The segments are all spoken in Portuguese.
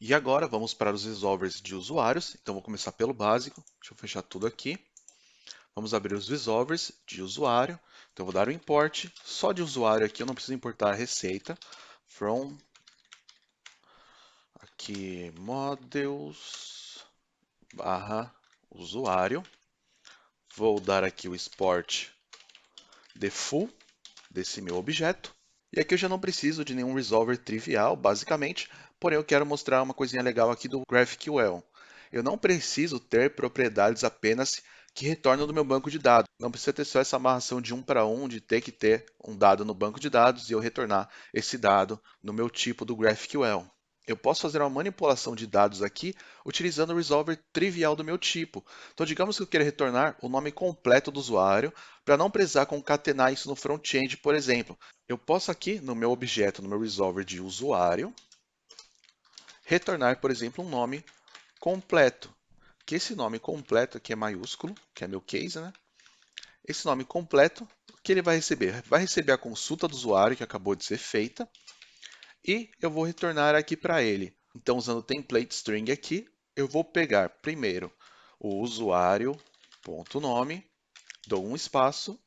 E agora vamos para os resolvers de usuários. Então vou começar pelo básico. Deixa eu fechar tudo aqui. Vamos abrir os resolvers de usuário. Então eu vou dar o import só de usuário aqui. Eu não preciso importar a receita. From aqui models barra usuário. Vou dar aqui o export defull desse meu objeto. E aqui eu já não preciso de nenhum resolver trivial, basicamente, porém eu quero mostrar uma coisinha legal aqui do GraphQL. Eu não preciso ter propriedades apenas que retornam do meu banco de dados. Não precisa ter só essa amarração de um para um, de ter que ter um dado no banco de dados e eu retornar esse dado no meu tipo do GraphQL. Eu posso fazer uma manipulação de dados aqui utilizando o resolver trivial do meu tipo. Então, digamos que eu queira retornar o nome completo do usuário para não precisar concatenar isso no front-end, por exemplo. Eu posso aqui no meu objeto, no meu resolver de usuário, retornar, por exemplo, um nome completo. Que esse nome completo aqui é maiúsculo, que é meu case, né? Esse nome completo, o que ele vai receber? Vai receber a consulta do usuário que acabou de ser feita e eu vou retornar aqui para ele. Então, usando o template string aqui, eu vou pegar primeiro o usuário.nome, dou um espaço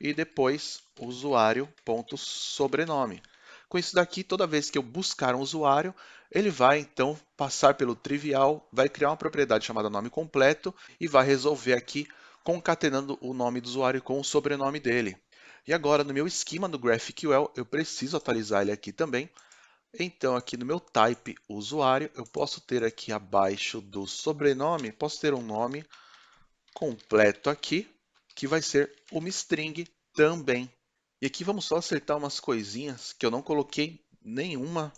e depois usuário.sobrenome. Com isso daqui, toda vez que eu buscar um usuário, ele vai então passar pelo trivial, vai criar uma propriedade chamada nome completo e vai resolver aqui concatenando o nome do usuário com o sobrenome dele. E agora no meu esquema do GraphQL, eu preciso atualizar ele aqui também. Então aqui no meu type usuário, eu posso ter aqui abaixo do sobrenome, posso ter um nome completo aqui, que vai ser uma string também. E aqui vamos só acertar umas coisinhas que eu não coloquei nenhuma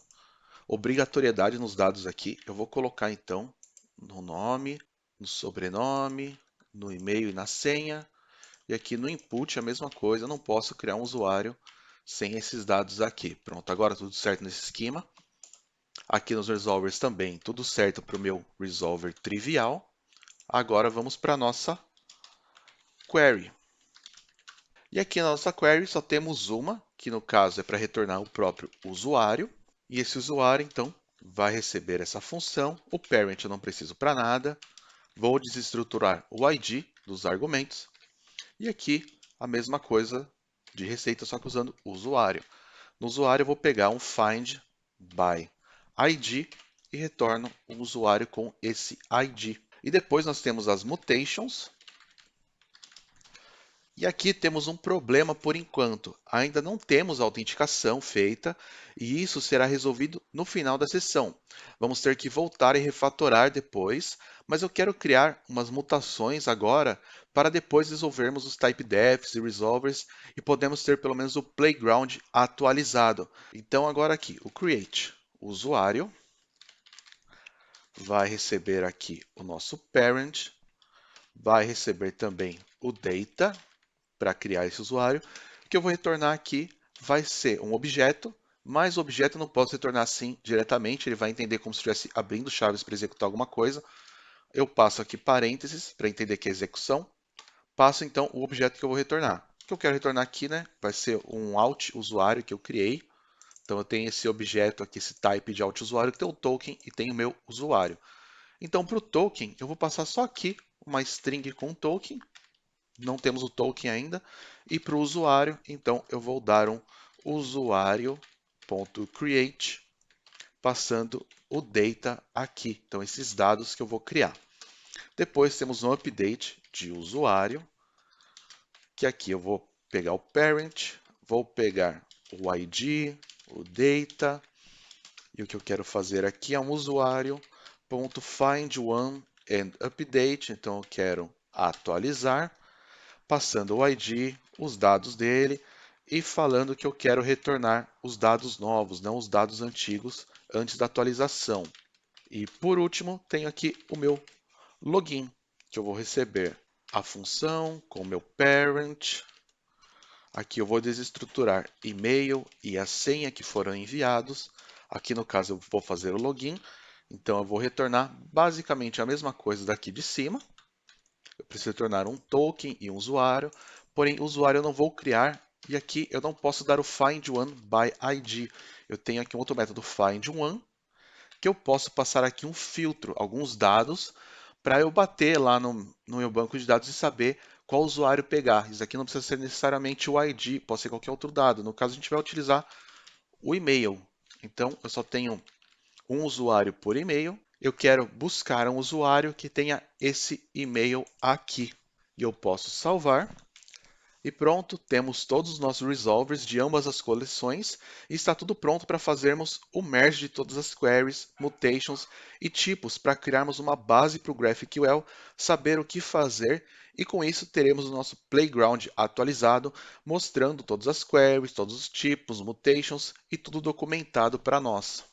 obrigatoriedade nos dados aqui. Eu vou colocar então no nome, no sobrenome, no e-mail e na senha. E aqui no input a mesma coisa, eu não posso criar um usuário sem esses dados aqui. Pronto, agora tudo certo nesse esquema. Aqui nos resolvers também, tudo certo para o meu resolver trivial. Agora vamos para a nossa query. E aqui na nossa query só temos uma, que no caso é para retornar o próprio usuário. E esse usuário, então, vai receber essa função. O parent eu não preciso para nada. Vou desestruturar o ID dos argumentos. E aqui a mesma coisa de receita, só que usando o usuário. No usuário eu vou pegar um find by ID e retorno o usuário com esse ID. E depois nós temos as mutations. E aqui temos um problema por enquanto. Ainda não temos a autenticação feita e isso será resolvido no final da sessão. Vamos ter que voltar e refatorar depois, mas eu quero criar umas mutações agora para depois resolvermos os typedefs e resolvers e podemos ter pelo menos o playground atualizado. Então agora aqui, o create, o usuário vai receber aqui o nosso parent, vai receber também o data, para criar esse usuário. O que eu vou retornar aqui vai ser um objeto, mas o objeto eu não posso retornar assim diretamente, ele vai entender como se estivesse abrindo chaves para executar alguma coisa. Eu passo aqui parênteses para entender que é execução. Passo então o objeto que eu vou retornar. O que eu quero retornar aqui, né, vai ser um out usuário que eu criei. Então eu tenho esse objeto aqui, esse type de out usuário que tem o token e tem o meu usuário. Então para o token eu vou passar só aqui uma string com token, não temos o token ainda. E para o usuário, então eu vou dar um usuário.create, passando o data aqui. Então esses dados que eu vou criar. Depois temos um update de usuário, que aqui eu vou pegar o parent, vou pegar o ID, o data, e o que eu quero fazer aqui é um usuário.find one and update, então eu quero atualizar, passando o ID, os dados dele e falando que eu quero retornar os dados novos, não os dados antigos antes da atualização. E por último, tenho aqui o meu login, que eu vou receber a função com o meu parent. Aqui eu vou desestruturar e-mail e a senha que foram enviados. Aqui no caso eu vou fazer o login, então eu vou retornar basicamente a mesma coisa daqui de cima. Eu preciso retornar um token e um usuário, porém o usuário eu não vou criar e aqui eu não posso dar o find one by ID. Eu tenho aqui um outro método find one que eu posso passar aqui um filtro, alguns dados, para eu bater lá no meu banco de dados e saber qual usuário pegar. Isso aqui não precisa ser necessariamente o ID, pode ser qualquer outro dado. No caso, a gente vai utilizar o e-mail. Então, eu só tenho um usuário por e-mail. Eu quero buscar um usuário que tenha esse e-mail aqui. E eu posso salvar. E pronto, temos todos os nossos resolvers de ambas as coleções e está tudo pronto para fazermos o merge de todas as queries, mutations e tipos para criarmos uma base para o GraphQL, saber o que fazer e com isso teremos o nosso playground atualizado, mostrando todas as queries, todos os tipos, mutations e tudo documentado para nós.